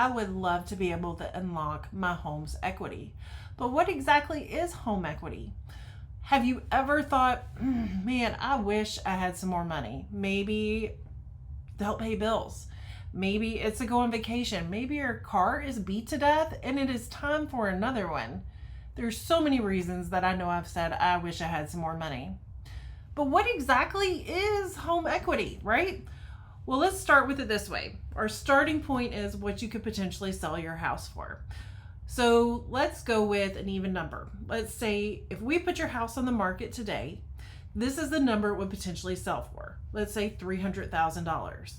I would love to be able to unlock my home's equity. But what exactly is home equity? Have you ever thought, man, I wish I had some more money? Maybe to help pay bills. Maybe it's to go on vacation. Maybe your car is beat to death and it is time for another one. There's so many reasons that I know I've said I wish I had some more money. But what exactly is home equity, right? Well, let's start with it this way. Our starting point is what you could potentially sell your house for. So let's go with an even number. Let's say if we put your house on the market today, this is the number it would potentially sell for. Let's say $300,000.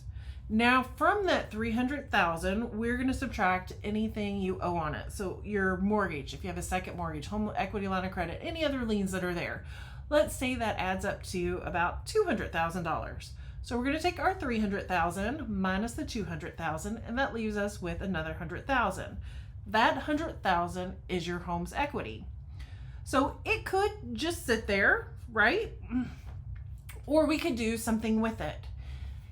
Now from that $300,000, we're going to subtract anything you owe on it. So your mortgage, if you have a second mortgage, home equity line of credit, any other liens that are there. Let's say that adds up to about $200,000. So we're going to take our $300,000 minus the $200,000, and that leaves us with another $100,000. That $100,000 is your home's equity. So it could just sit there, right? Or we could do something with it.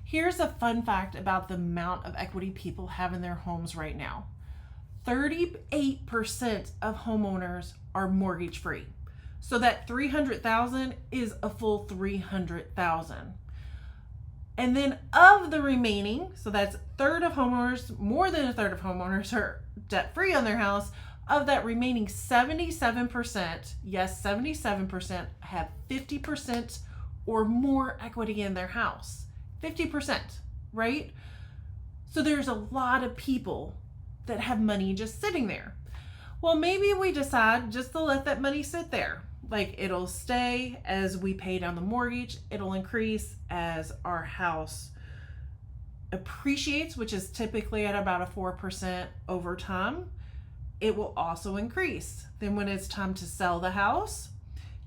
Here's a fun fact about the amount of equity people have in their homes right now. 38% of homeowners are mortgage free. So that $300,000 is a full $300,000. And then of the remaining, so that's a third of homeowners, more than a third of homeowners are debt free on their house. Of that remaining 77%, yes, 77% have 50% or more equity in their house. 50%, right? So there's a lot of people that have money just sitting there. Well, maybe we decide just to let that money sit there. Like it'll stay as we pay down the mortgage. It'll increase as our house appreciates, which is typically at about a 4% over time. It will also increase. Then when it's time to sell the house,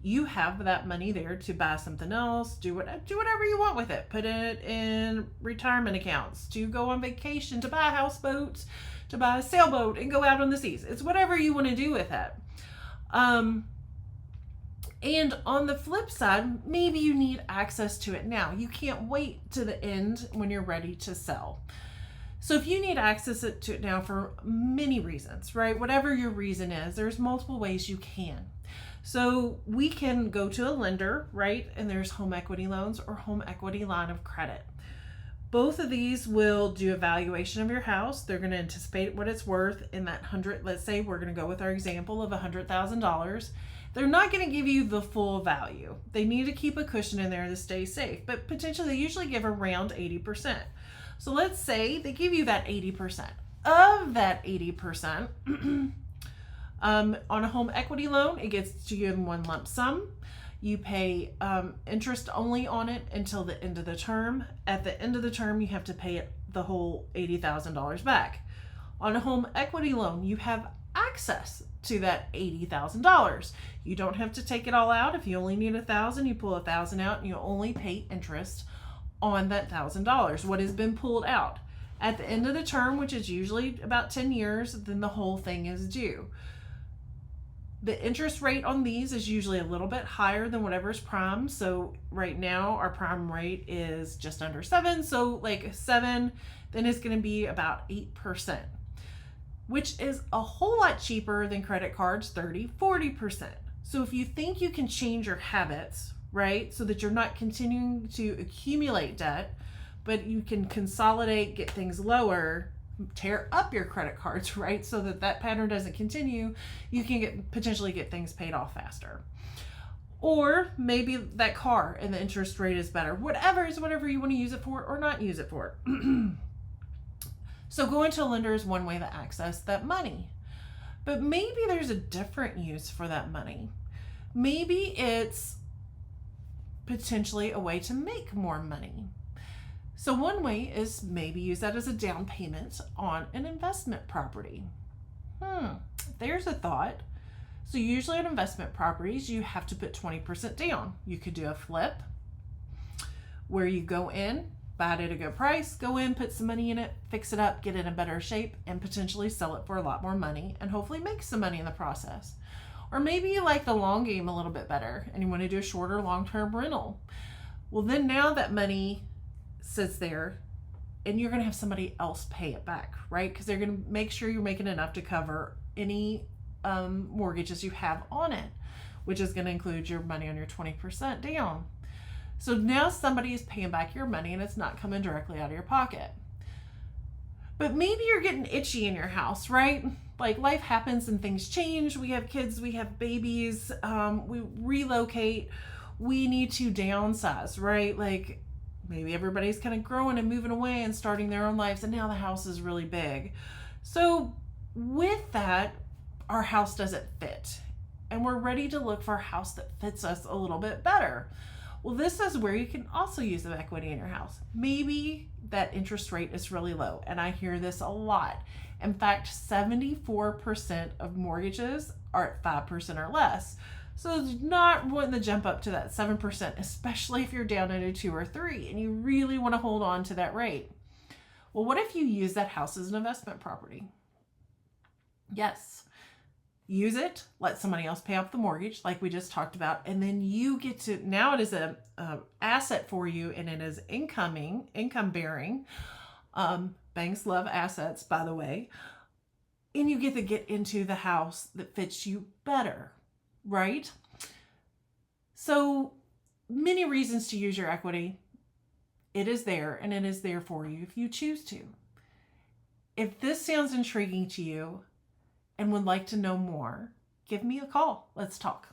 you have that money there to buy something else, do whatever you want with it. Put it in retirement accounts, to go on vacation, to buy a houseboat, to buy a sailboat and go out on the seas. It's whatever you want to do with it. And on the flip side, maybe you need access to it now. You can't wait to the end when you're ready to sell. So if you need access to it now for many reasons, right? Whatever your reason is, there's multiple ways you can. So we can go to a lender, right? And there's home equity loans or home equity line of credit. Both of these will do a valuation of your house. They're going to anticipate what it's worth in that let's say we're going to go with our example of $100,000. They're not going to give you the full value. They need to keep a cushion in there to stay safe, but potentially they usually give around 80%. So let's say they give you that 80%. Of that 80%, on a home equity loan, it gets to you in one lump sum. You pay interest only on it until the end of the term. At the end of the term, you have to pay the whole $80,000 back. On a home equity loan, you have access to that $80,000. You don't have to take it all out. If you only need $1,000, you pull $1,000 out and you only pay interest on that $1,000, what has been pulled out. At the end of the term, which is usually about 10 years, then the whole thing is due. The interest rate on these is usually a little bit higher than whatever's prime. So right now our prime rate is just under 7. So like 7, then it's going to be about 8%, which is a whole lot cheaper than credit cards, 30-40%. So if you think you can change your habits, right, so that you're not continuing to accumulate debt, but you can consolidate, get things lower, tear up your credit cards, right, so that pattern doesn't continue, you can potentially get things paid off faster. Or maybe that car and the interest rate is better. Whatever you want to use it for or not use it for. So going to a lender is one way to access that money. But maybe there's a different use for that money. Maybe it's potentially a way to make more money. So one way is maybe use that as a down payment on an investment property. There's a thought. So usually on investment properties, you have to put 20% down. You could do a flip where you go in, buy it at a good price, go in, put some money in it, fix it up, get it in better shape, and potentially sell it for a lot more money and hopefully make some money in the process. Or maybe you like the long game a little bit better and you want to do a shorter long-term rental. Well, then now that money sits there, and you're going to have somebody else pay it back, right? Because they're going to make sure you're making enough to cover any mortgages you have on it, which is going to include your money on your 20% down. So now somebody is paying back your money and it's not coming directly out of your pocket. But maybe you're getting itchy in your house, right? Like life happens and things change. We have kids, we have babies, we relocate, we need to downsize, right? Like maybe everybody's kind of growing and moving away and starting their own lives, and now the house is really big. So with that, our house doesn't fit, and we're ready to look for a house that fits us a little bit better. Well, this is where you can also use the equity in your house. Maybe that interest rate is really low, and I hear this a lot. In fact, 74% of mortgages are at 5% or less. So it's not wanting to jump up to that 7%, especially if you're down at a 2 or 3 and you really want to hold on to that rate. Well, what if you use that house as an investment property? Yes. Use it, let somebody else pay off the mortgage like we just talked about, and then you get to, now it is a asset for you, and it is income bearing. Banks love assets, by the way. And you get to get into the house that fits you better, right? So many reasons to use your equity. It is there, and it is there for you if you choose to. If this sounds intriguing to you and would like to know more, give me a call. Let's talk.